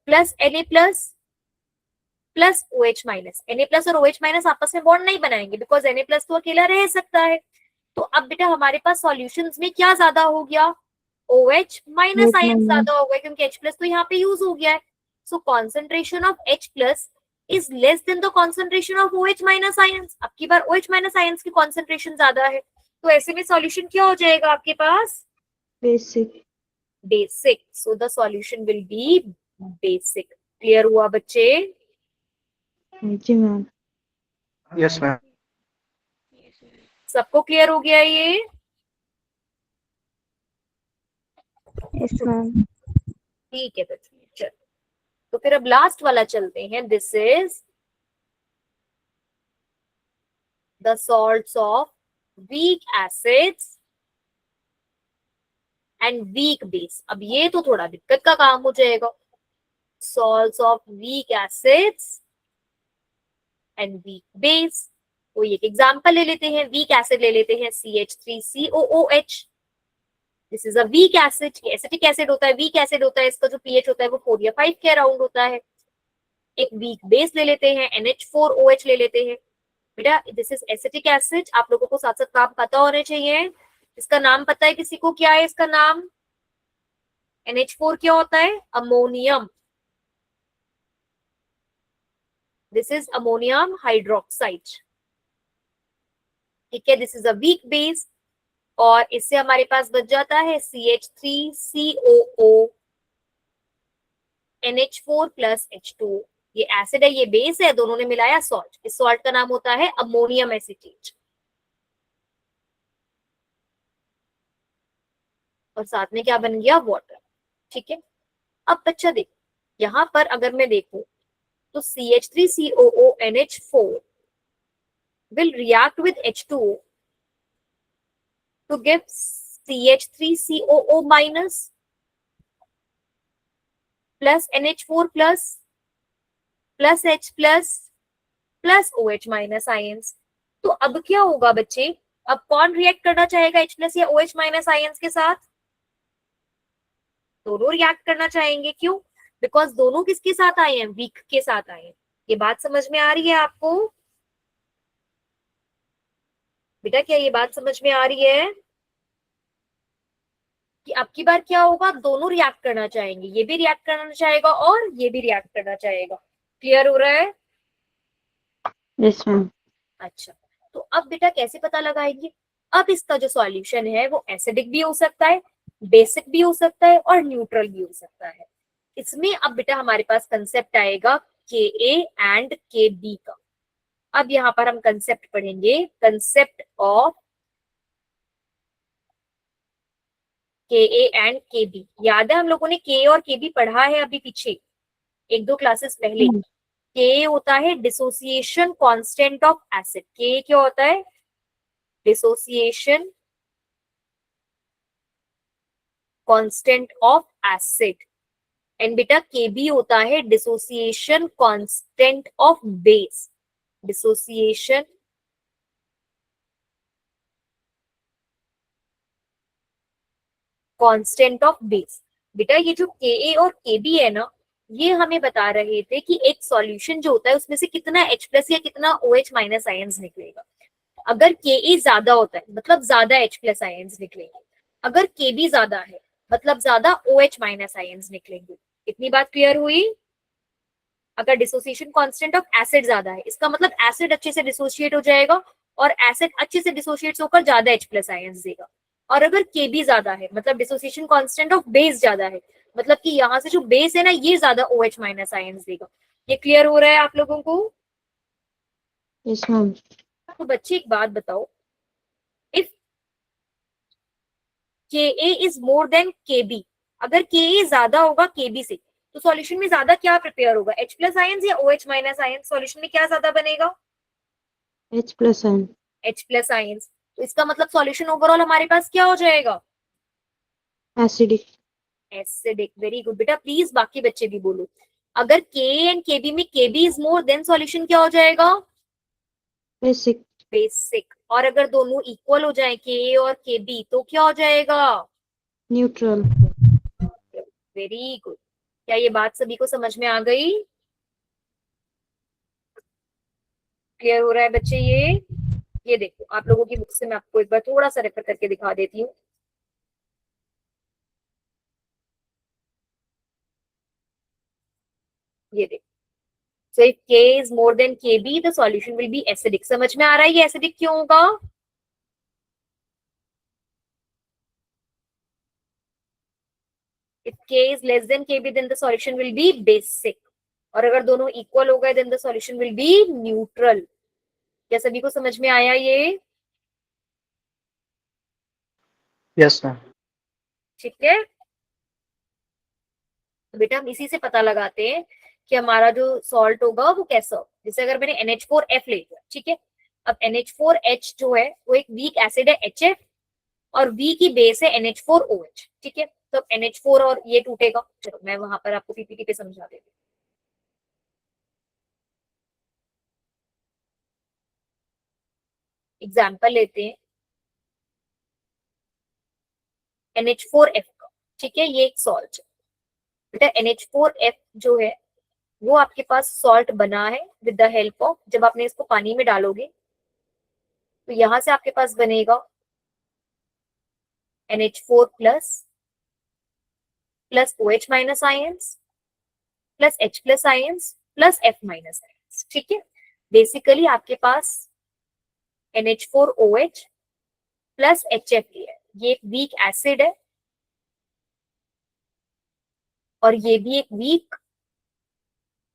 plus Na plus plus OH minus. Na plus और OH माइनस आपस में बॉन्ड नहीं बनाएंगे बिकॉज Na प्लस तो अकेला रह सकता है। तो अब बेटा हमारे पास सॉल्यूशंस में क्या ज्यादा हो गया? OH minus OH ion minus. ज्यादा होगा क्योंकि H प्लस तो यहाँ पे यूज हो गया है. सो concentration of H plus is less than the concentration of OH minus ions. अब की बार OH माइनस आयंस की कॉन्सेंट्रेशन ज्यादा है, तो ऐसे में सॉल्यूशन क्या हो जाएगा आपके पास? Basic. Basic. So the solution will B basic. Clear हुआ बच्चे? जी मैम. Yes, ma'am. सबको क्लियर हो गया ये? Yes, ma'am. ठीक है बच्चे, चलो तो फिर अब लास्ट वाला चलते हैं. This is the salts of weak acids and week base. अब ये तो थोड़ा दिक्कत का काम हो जाएगा. Salts of weak acids and weak base. कोई एक एग्जांपल ले लेते हैं. वीक एसिड ले लेते हैं CH3COOH. This is a weak acid. Acetic acid होता है, वीक एसिड होता है, इसका जो पीएच होता है वो 4 या 5 के अराउंड होता है. एक वीक बेस ले लेते हैं, NH4OH ले लेते हैं. बेटा दिस इज एसिटिक एसिड. आप लोगों को साथ साथ काम पता होने चाहिए. इसका नाम पता है किसी को? क्या है इसका नाम? NH4 क्या होता है? Ammonium. This is ammonium hydroxide. ठीक है, this is a weak base. और इससे हमारे पास बच जाता है CH3COO NH4 प्लस H2. ये एसिड है, ये बेस है, दोनों ने मिलाया सॉल्ट. इस सॉल्ट का नाम होता है अमोनियम एसीटेट. और साथ में क्या बन गया? वाटर. ठीक है. अब बच्चा देख, यहां पर अगर मैं देखूं तो CH3COO NH4 will react with H2 to give CH3COO minus plus NH4 plus H plus OH minus ions. तो अब क्या होगा बच्चे? अब कौन रिएक्ट करना चाहेगा H प्लस या OH माइनस आयंस के साथ? दोनों रिएक्ट करना चाहेंगे. क्यों? बिकॉज दोनों किसके साथ आए हैं? वीक के साथ आए हैं. ये बात समझ में आ रही है आपको? बेटा क्या ये बात समझ में आ रही है कि अब की बार क्या होगा? दोनों रिएक्ट करना चाहेंगे. ये भी रिएक्ट करना चाहेगा और ये भी रिएक्ट करना चाहेगा. क्लियर हो रहा है? Yes ma'am. अच्छा, तो अब बेटा कैसे पता लगाएंगे? अब इसका जो सॉल्यूशन है वो एसिडिक भी हो सकता है, बेसिक भी हो सकता है और न्यूट्रल भी हो सकता है. इसमें अब बेटा हमारे पास कंसेप्ट आएगा Ka एंड Kb का. अब यहाँ पर हम कंसेप्ट पढ़ेंगे. Concept of Ka and Kb. याद है हम लोगों ने Ka और Kb पढ़ा है अभी पीछे 1-2 क्लासेस पहले. Ka होता है dissociation constant of acid. Ka क्या होता है? Dissociation constant of acid. And बेटा Kb होता है dissociation constant of base. Dissociation constant of base. बेटा ये जो Ka और Kb है ना, ये हमें बता रहे थे कि एक सॉल्यूशन जो होता है उसमें से कितना H प्लस या कितना OH माइनस आयंस निकलेगा. अगर Ka ज्यादा होता है मतलब ज्यादा H प्लस आयंस निकलेंगे. अगर Kb ज्यादा है मतलब ज्यादा OH माइनस आयंस निकलेंगे. इतनी बात क्लियर हुई? अगर डिसोसिएशन कांस्टेंट ऑफ एसिड ज्यादा है इसका मतलब एसिड अच्छे से डिसोशिएट हो जाएगा और एसिड अच्छे से डिसोशिएट होकर ज्यादा H प्लस आयंस देगा. और अगर Kb ज्यादा है मतलब डिसोसिएशन कांस्टेंट ऑफ बेस ज्यादा है मतलब कि यहाँ से जो बेस है ना ये ज्यादा OH माइनस आयंस देगा. ये क्लियर हो रहा है आप लोगों को? Yes ma'am. तो बच्चे एक बात बताओ, if Ka is more than Kb, अगर Ka ज्यादा होगा Kb से तो सॉल्यूशन में ज्यादा क्या प्रिपेयर होगा? H प्लस आयंस या OH माइनस आयंस? सॉल्यूशन में क्या ज्यादा बनेगा? H plus ion. H plus ions. तो इसका मतलब सॉल्यूशन ओवरऑल हमारे पास क्या हो जाएगा? Acidic. एसिडिक. वेरी गुड बेटा. प्लीज बाकी बच्चे भी बोलो. अगर Ka एंड Kb में Kb is more than solution क्या हो जाएगा? Basic. बेसिक. और अगर दोनों इक्वल हो जाए Ka और Kb तो क्या हो जाएगा? Neutral. Very good. क्या ये बात सभी को समझ में आ गई? क्लियर हो रहा है बच्चे? ये देखो आप लोगों की बुक से मैं आपको एक बार थोड़ा सा रेफर करके दिखा देती हूँ. ये देखो, so if K is more than Kb, the solution will be acidic. समझ में आ रहा है ये acidic क्यों होगा? If K is less than Kb, then the solution will be basic. और अगर दोनों इक्वल हो गए, then the solution will be neutral. क्या सभी को समझ में आया ये? Yes, ma'am. ठीक है, तो बेटा हम इसी से पता लगाते हैं कि हमारा जो सॉल्ट होगा वो कैसा हो. जैसे अगर मैंने NH4F ले लिया, ठीक है, अब NH4H जो है वो एक वीक एसिड है HF, और V की बेस है NH4OH. ठीक है, तो अब NH4 और ये टूटेगा. चलो मैं वहां पर आपको पीपीटी पे समझा देती हूँ. एग्जाम्पल लेते हैं NH4F का. ठीक है, ये एक सॉल्ट है बेटा. NH4F जो है वो आपके पास सॉल्ट बना है विद द हेल्प ऑफ, जब आपने इसको पानी में डालोगे तो यहां से आपके पास बनेगा NH4 plus OH minus ions plus H plus ions plus F minus ions. ठीक है, बेसिकली आपके पास NH4OH प्लस HF है. ये एक वीक एसिड है और ये भी एक वीक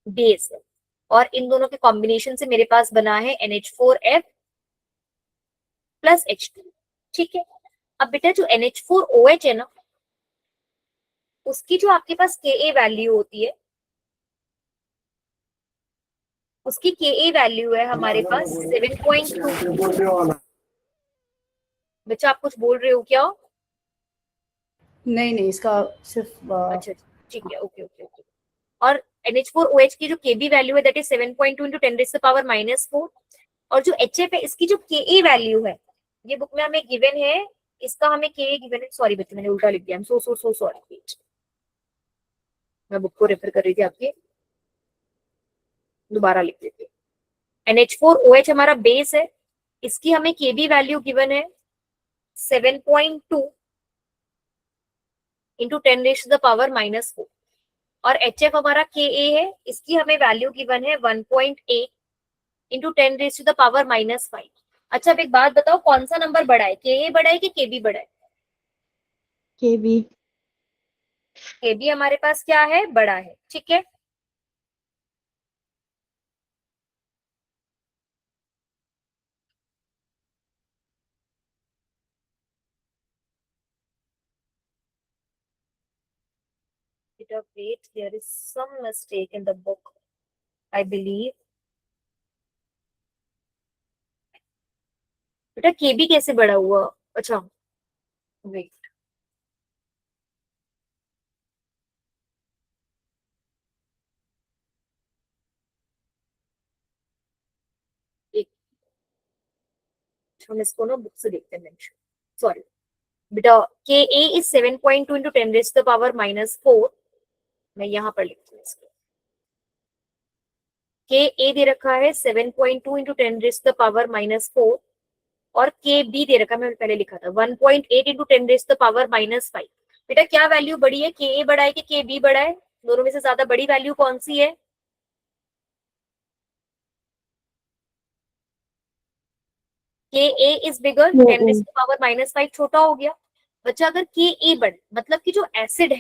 बेस है, और इन दोनों के कॉम्बिनेशन से मेरे पास बना है NH4F प्लस H2. ठीक है, अब बेटा जो NH4OH है ना, उसकी जो आपके पास Ka वैल्यू होती है, उसकी Ka वैल्यू है हमारे पास 7.2. बच्चा आप कुछ बोल रहे हो क्या? नहीं इसका सिर्फ अच्छा ठीक है, ओके ओके ओके. और NH4OH की जो Kb वैल्यू है that is 7.2 into 10 raised to the power -4. और जो HF है इसकी जो Ka वैल्यू है, ये बुक में हमें गिवन है, इसका हमें Ka गिवन है. सॉरी बच्चे मैंने उल्टा लिख दिया. So sorry. मैं बुक को रेफर कर रही थी आपके, दोबारा लिख देती हूँ. NH4OH हमारा बेस है, इसकी हमें Kb वैल्यू गिवन है 7.2 into 10 raised to the power -4. और HF हमारा Ka है, इसकी हमें वैल्यू गिवन है 1.8 into 10 raised to the power -5. अच्छा अब एक बात बताओ, कौन सा नंबर बड़ा है, Ka बड़ा है कि Kb बड़ा है? KB. Kb हमारे पास क्या है, बड़ा है. ठीक है, wait, there is some mistake in the book, I believe. बेटा Kb कैसे बड़ा हुआ? अच्छा वेट, हम इसको ना बुक से देखते हैं. सॉरी बेटा, Ka is 7.2 into 10 raised to the power -4. मैं यहाँ पर लिखती हूँ इसको. Ka दे रखा है 7.2 into 10 raised to the power -4, और Kb दे रखा है, मैंने पहले लिखा था 1.8 into 10 raised to the power -5. बेटा क्या वैल्यू बड़ी है, Ka बड़ा है कि Kb बड़ा है? दोनों में से ज्यादा बड़ी वैल्यू कौन सी है? Ka is bigger, 10 raised to the power -5 छोटा हो गया. बच्चा अगर Ka बड़ा, मतलब कि जो एसिड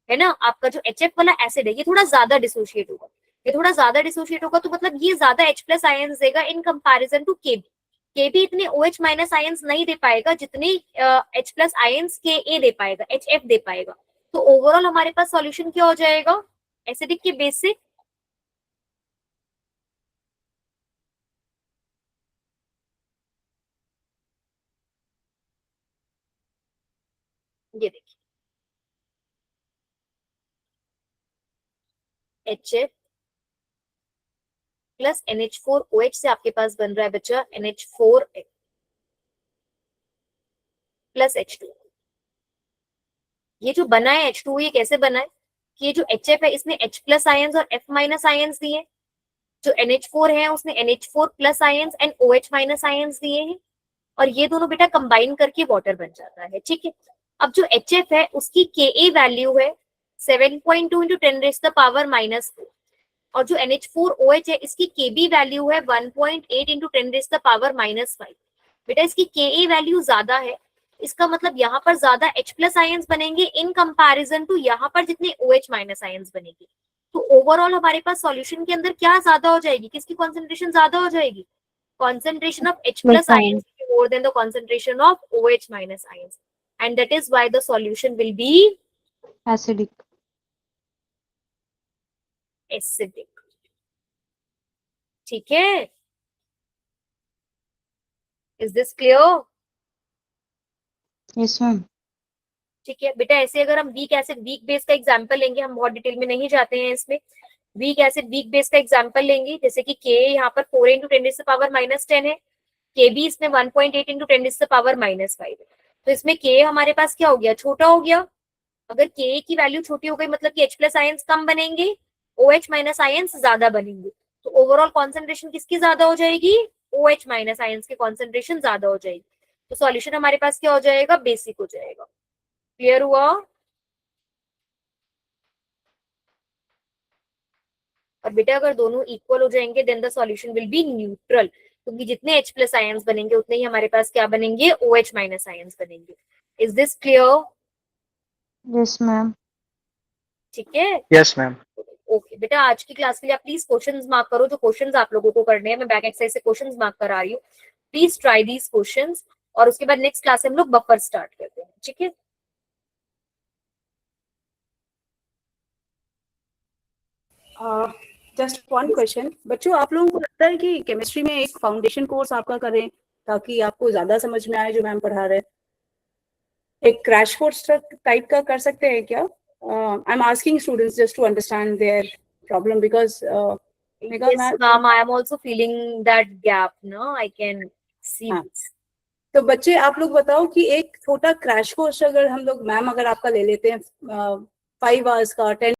है ना आपका, जो HF वाला एसिड है, ये थोड़ा ज्यादा डिसोशिएट होगा. ये थोड़ा ज्यादा डिसोशिएट होगा तो मतलब ये ज्यादा H प्लस आयंस देगा in comparison to Kb. Kb इतने OH माइनस आयंस नहीं दे पाएगा जितने H प्लस आयंस Ka दे पाएगा, HF दे पाएगा. तो ओवरऑल हमारे पास सॉल्यूशन क्या हो जाएगा, एसिडिक के बेसिक. ये देखिए HF प्लस NH4OH से आपके पास बन रहा है बच्चा NH4 प्लस H2. ये जो बना है H2, ये कैसे बना है कि ये जो HF है इसने H प्लस आयंस और F माइनस आयंस दिए. जो NH4 है उसने NH4 plus ions and OH minus ions दिए हैं, और ये दोनों बेटा कंबाइन करके वाटर बन जाता है. ठीक है, अब जो HF है उसकी Ka वैल्यू है 7.2 into 10 raised to the power -4. और जो NH4OH है इसकी Kb वैल्यू है 1.8 इंटू 10⁻⁻5। बेटा इसकी Ka वैल्यू ज्यादा है, इसका मतलब यहाँ पर ज्यादा H+ आयंस बनेंगे इन कंपैरिजन टू यहाँ पर जितने OH- आयंस बनेंगे। तो ओवरऑल हमारे पास सॉल्यूशन के अंदर क्या ज्यादा हो जाएगी, किसकी कॉन्सेंट्रेशन ज्यादा हो जाएगी? Concentration of H+ Plus ions more than the concentration of OH- ions, and that is why the solution will be Acidic. acidic. ठीक है, is this clear? Yes, ma'am. ठीक है बेटा, ऐसे अगर हम वीक एसिड वीक बेस का example लेंगे, हम बहुत डिटेल में नहीं जाते हैं इसमें, वीक एसिड वीक बेस का एग्जांपल लेंगे, जैसे कि Ka यहाँ पर 4 इंटू 10⁻⁻10 है, Kb इसमें 1.8 इंटू 10⁻⁻5 है। तो इसमें Ka हमारे पास क्या हो गया, छोटा हो गया। अगर Ka की वैल्यू छोटी हो गई मतलब कि H+ आयंस कम बनेंगे, OH- आयंस ज्यादा बनेंगे। तो ओवरऑल कॉन्सेंट्रेशन किसकी ज्यादा हो जाएगी? OH- आयंस की कॉन्सेंट्रेशन ज्यादा हो जाएगी। तो सॉल्यूशन हमारे पास क्या हो जाएगा? बेसिक हो जाएगा। क्लियर हुआ? और बेटा अगर दोनों इक्वल हो जाएंगे then the solution will be neutral, क्योंकि जितने H+ आयंस बनेंगे उतने ही हमारे पास क्या बनेंगे? OH- आयंस बनेंगे। Is this clear? Yes, ma'am. ठीक है, Yes, ma'am. ओके बेटा, आज की क्लास के लिए आप प्लीज क्वेश्चंस मार्क करो, जो क्वेश्चंस आप लोगों को करने हैं, मैं बैक एक्सरसाइज से क्वेश्चंस मार्क करा रही हूँ। प्लीज ट्राई दीज क्वेश्चंस, और उसके बाद नेक्स्ट क्लास में हम लोग बफर स्टार्ट करते हैं। ठीक है, जस्ट वन क्वेश्चन बच्चों, आप लोगों को लगता है कि केमिस्ट्री में एक फाउंडेशन कोर्स आपका करें ताकि आपको ज्यादा समझ में आए जो मैम पढ़ा रहे? एक क्रैश कोर्स टाइप का कर सकते हैं क्या? I am asking students just to understand their problem, because yes ma'am, I am also feeling that gap, no, I can see हाँ. this. तो बच्चे आप लोग बताओ कि एक छोटा क्रैश कोर्स अगर हम लोग, मैम अगर आपका ले लेते हैं 5 आवर्स का, 10